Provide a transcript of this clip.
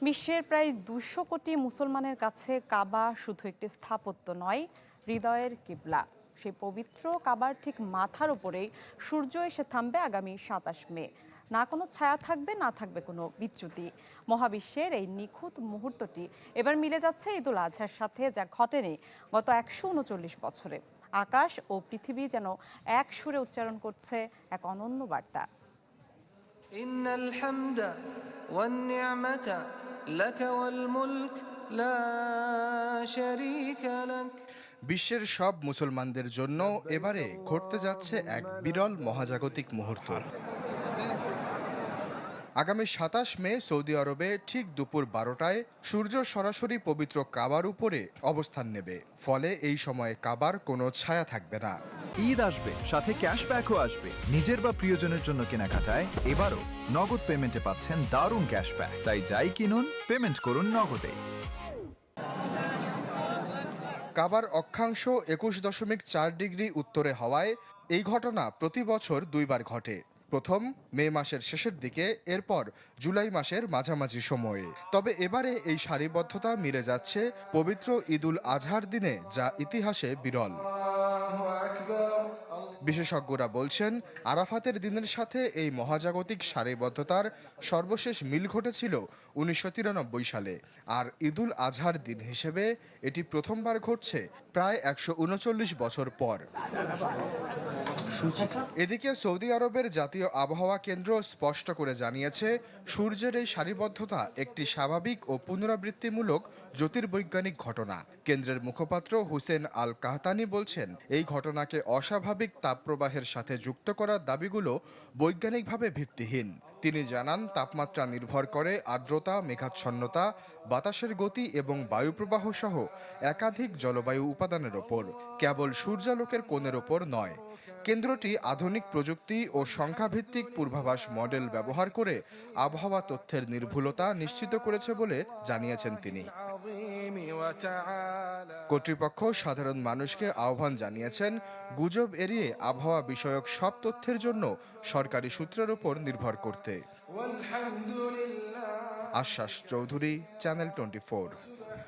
বিশ্বের প্রায় ২০০ কোটি মুসলমানের কাছে কাবা শুধু একটি স্থাপত্য নয়, হৃদয়ের কিবলা। সেই পবিত্র কাবার ঠিক মাথার উপরেই সূর্য এসে থামবে আগামী ২৭ মে। না কোনো ছায়া থাকবে, না থাকবে কোনো বিচ্যুতি। মহাবিশ্বের এই নিখুঁত মুহূর্তটি এবার মিলে যাচ্ছে ঈদুল আজহার সাথে, যা ঘটেনি গত ১৩৯ বছরে। আকাশ ও পৃথিবী যেন এক সুরে উচ্চারণ করছে এক অনন্য বার্তা। ইন্নাল হামদা ওয়ান নি'মাতা লাকা ওয়াল মুলক লা শারীকা লাক। বিশ্বের সব মুসলমানদের জন্য এবারে ঘটতে যাচ্ছে এক বিরল মহাজাগতিক মুহূর্ত। আগামী ২৭ মে সৌদি আরবে ঠিক দুপুর ১২টায় সূর্য সরাসরি পবিত্র কাবার উপরে অবস্থান নেবে। ফলে এই সময়ে কাবার কোনো ছায়া থাকবে না। ঈদ আসবে, সাথে ক্যাশব্যাকও আসবে। নিজের বা প্রিয়জনের জন্য কেনাকাটায় এবারও নগদ পেমেন্টে পাচ্ছেন দারুণ ক্যাশব্যাক। তাই যাই কিনুন, পেমেন্ট করুন নগদে। কাবার অক্ষাংশ ২১.৪ ডিগ্রি উত্তরে হওয়ায় এই ঘটনা প্রতি বছর দুইবার ঘটে। প্রথম মে মাসের শেষের দিকে, এরপর জুলাই মাসের মাঝামাঝি সময়ে। তবে এবারে এই সারিবদ্ধতা মিলে যাচ্ছে পবিত্র ঈদুল আজহার দিনে, যা ইতিহাসে বিরল। বিশেষজ্ঞরা বলছেন, আরাফাতের দিনের সাথে এই মহাজাগতিক সারিবদ্ধতার সর্বশেষ মিল ঘটেছিল ১৯৯৩ সালে। আর ঈদুল আজহার দিন হিসেবে এটি প্রথমবার ঘটছে প্রায় ১৩৯ বছর পর। এদিকে সৌদি আরবের জাতীয় আবহাওয়া কেন্দ্র স্পষ্ট করে জানিয়েছে, সূর্যের এই সারিবদ্ধতা একটি স্বাভাবিক ও পুনরাবৃত্তিমূলক জ্যোতির্বৈজ্ঞানিক ঘটনা। কেন্দ্রের মুখপাত্র হুসেন আল কাহতানি বলছেন, এই ঘটনাকে অস্বাভাবিক তাপপ্রবাহের সাথে যুক্ত করার দাবিগুলো বৈজ্ঞানিকভাবে ভিত্তিহীন। তিনি জানান, তাপমাত্রা নির্ভর করে আর্দ্রতা, মেঘাচ্ছন্নতা, বাতাসের গতি এবং বায়ুপ্রবাহ সহ একাধিক জলবায়ু উপাদানের ওপর, কেবল সূর্যালোকের কোণের ওপর নয়। কেন্দ্রটি আধুনিক প্রযুক্তি ও সংখ্যাভিত্তিক পূর্বাভাস মডেল ব্যবহার করে আবহাওয়া তথ্যের নির্ভুলতা নিশ্চিত করেছে বলে জানিয়েছেন তিনি। কর্তৃপক্ষ সাধারণ মানুষকে আহ্বান জানিয়েছেন, গুজব এড়িয়ে আবহাওয়া বিষয়ক সব তথ্যের জন্য সরকারি সূত্রের উপর নির্ভর করতে। আশ্বাস চৌধুরী, চ্যানেল 24।